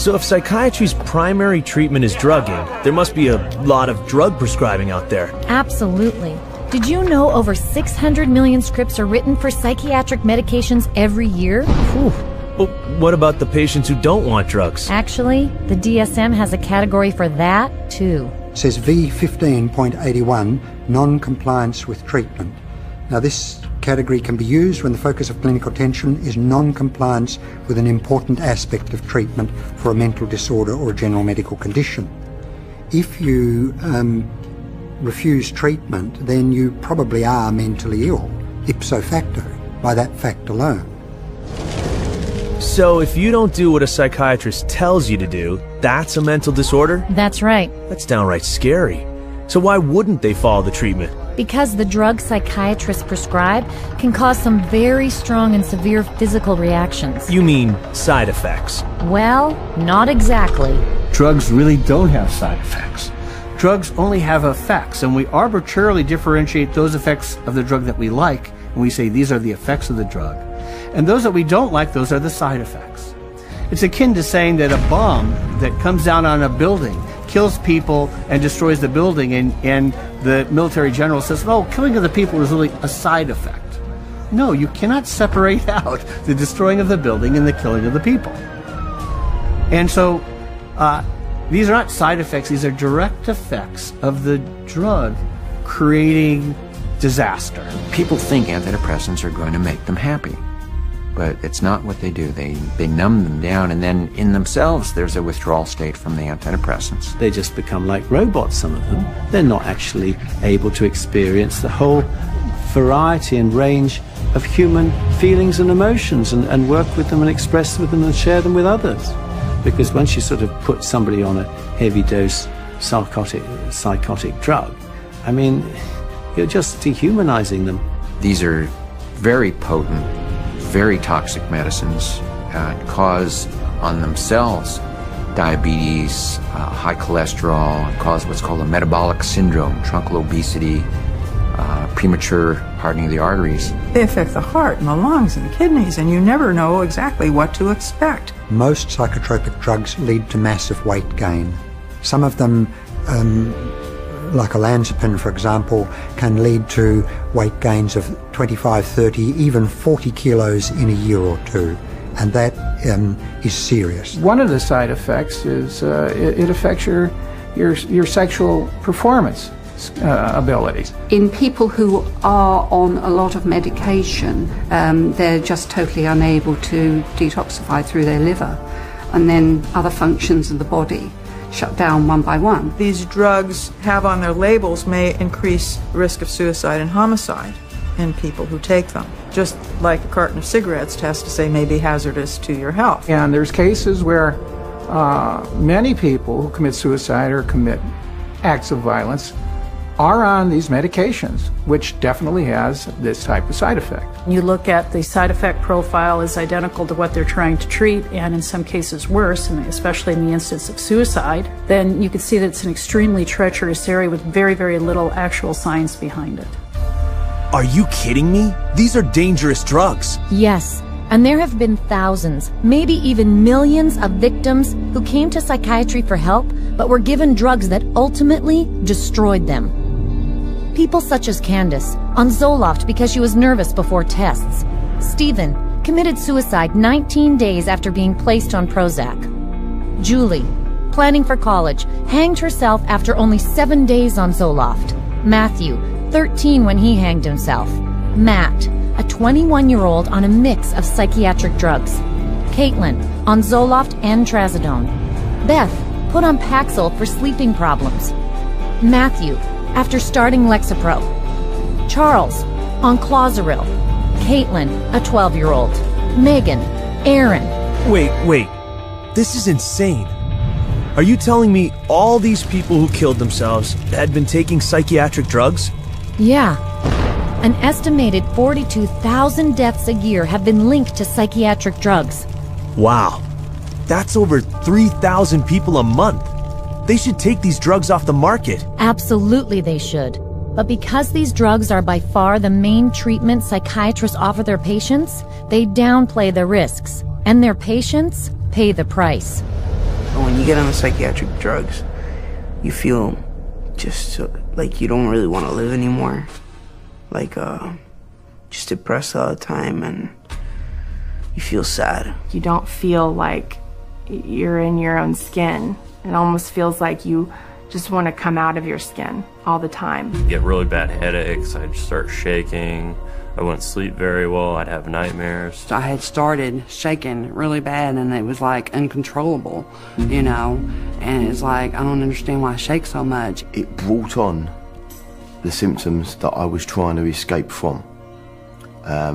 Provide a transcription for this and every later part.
So if psychiatry's primary treatment is drugging, there must be a lot of drug prescribing out there. Absolutely. Did you know over 600 million scripts are written for psychiatric medications every year? Whew. But what about the patients who don't want drugs? Actually, the DSM has a category for that, too. It says V15.81, non-compliance with treatment. Now this category can be used when the focus of clinical attention is non-compliance with an important aspect of treatment for a mental disorder or a general medical condition. If you refuse treatment, then you probably are mentally ill, ipso facto, by that fact alone. So if you don't do what a psychiatrist tells you to do, that's a mental disorder? That's right. That's downright scary. So why wouldn't they follow the treatment? Because the drugs psychiatrists prescribe can cause some very strong and severe physical reactions. You mean side effects? Well, not exactly. Drugs really don't have side effects. Drugs only have effects, and we arbitrarily differentiate those effects of the drug that we like, and we say these are the effects of the drug. And those that we don't like, those are the side effects. It's akin to saying that a bomb that comes down on a building kills people and destroys the building, and the military general says, oh, killing of the people is really a side effect. No, you cannot separate out the destroying of the building and the killing of the people. And so these are not side effects, these are direct effects of the drug creating disaster. People think antidepressants are going to make them happy, but it's not what they do. They numb them down, and then in themselves there's a withdrawal state from the antidepressants. They just become like robots, some of them. They're not actually able to experience the whole variety and range of human feelings and emotions and work with them and express with them and share them with others. Because once you sort of put somebody on a heavy dose psychotic drug, I mean, you're just dehumanizing them. These are very potent, very toxic medicines, cause on themselves diabetes, high cholesterol, cause what's called a metabolic syndrome, truncal obesity, premature hardening of the arteries. They affect the heart and the lungs and the kidneys, and you never know exactly what to expect. Most psychotropic drugs lead to massive weight gain. Some of them, like olanzapine, for example, can lead to weight gains of 25, 30, even 40 kilos in a year or two. And that is serious. One of the side effects is it affects your sexual performance abilities. In people who are on a lot of medication, they're just totally unable to detoxify through their liver, and then other functions of the body shut down one by one. These drugs have on their labels may increase the risk of suicide and homicide in people who take them. Just like a carton of cigarettes has to say may be hazardous to your health. And there's cases where many people who commit suicide or commit acts of violence are on these medications, which definitely has this type of side effect. You look at the side effect profile is identical to what they're trying to treat, and in some cases worse, and especially in the instance of suicide, then you can see that it's an extremely treacherous area with very, very little actual science behind it. Are you kidding me? These are dangerous drugs. Yes, and there have been thousands, maybe even millions of victims who came to psychiatry for help, but were given drugs that ultimately destroyed them. People such as Candace, on Zoloft because she was nervous before tests. Stephen committed suicide 19 days after being placed on Prozac. Julie, planning for college, hanged herself after only 7 days on Zoloft. Matthew, 13 when he hanged himself. Matt, a 21-year-old on a mix of psychiatric drugs. Caitlin, on Zoloft and Trazodone. Beth, put on Paxil for sleeping problems. Matthew, after starting Lexapro. Charles, on Clozaril. Caitlin, a 12-year-old. Megan, Aaron. Wait. This is insane. Are you telling me all these people who killed themselves had been taking psychiatric drugs? Yeah. An estimated 42,000 deaths a year have been linked to psychiatric drugs. Wow. That's over 3,000 people a month. They should take these drugs off the market. Absolutely they should. But because these drugs are by far the main treatment psychiatrists offer their patients, they downplay the risks, and their patients pay the price. you get on the psychiatric drugs, you feel just like you don't really want to live anymore. Like, just depressed all the time, and you feel sad. You don't feel like you're in your own skin. It almost feels like you just want to come out of your skin all the time. Get really bad headaches, I'd start shaking, I wouldn't sleep very well, I'd have nightmares. I had started shaking really bad, and it was like uncontrollable, you know, and it's like, I don't understand why I shake so much. It brought on the symptoms that I was trying to escape from,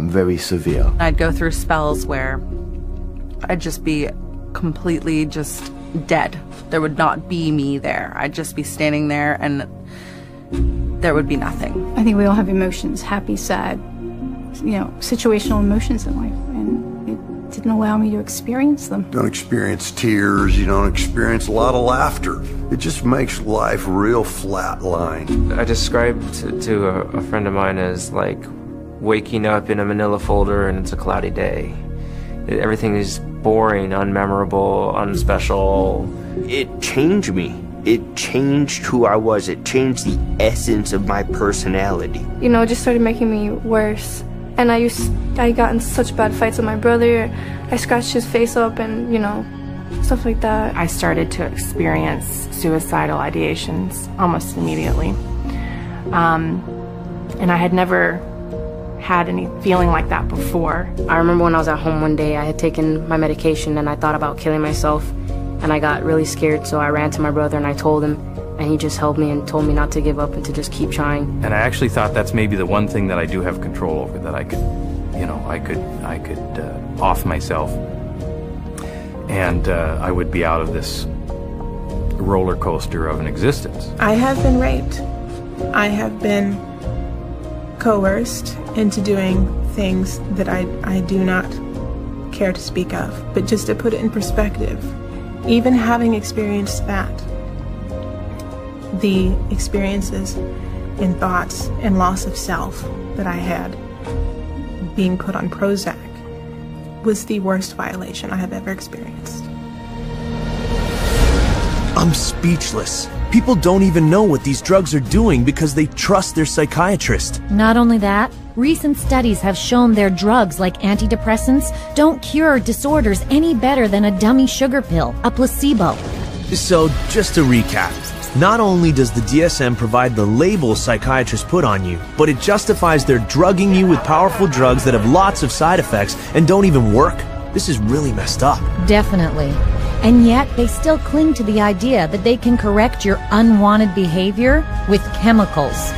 very severe. I'd go through spells where I'd just be completely just dead. There would not be me there. I'd just be standing there and there would be nothing. I think we all have emotions, happy, sad, you know, situational emotions in life, and it didn't allow me to experience them. You don't experience tears, you don't experience a lot of laughter. It just makes life real flatline. I describe to a friend of mine as like waking up in a manila folder and it's a cloudy day. Everything is boring, unmemorable, unspecial. It changed me. It changed who I was. It changed the essence of my personality. You know, it just started making me worse. And I got in such bad fights with my brother. I scratched his face up and, you know, stuff like that. I started to experience suicidal ideations almost immediately. And I had never had any feeling like that before. I remember when I was at home one day, I had taken my medication and I thought about killing myself, and I got really scared, so I ran to my brother and I told him, and he just held me and told me not to give up and to just keep trying. And I actually thought that's maybe the one thing that I do have control over, that I could, you know, I could off myself, and I would be out of this roller coaster of an existence. I have been raped. I have been coerced into doing things that I do not care to speak of. But just to put it in perspective, even having experienced that, the experiences and thoughts and loss of self that I had being put on Prozac was the worst violation I have ever experienced. I'm speechless. People don't even know what these drugs are doing because they trust their psychiatrist. Not only that, recent studies have shown their drugs like antidepressants don't cure disorders any better than a dummy sugar pill, a placebo. So, just to recap, not only does the DSM provide the label psychiatrists put on you, but it justifies their drugging you with powerful drugs that have lots of side effects and don't even work. This is really messed up. Definitely. And yet, they still cling to the idea that they can correct your unwanted behavior with chemicals.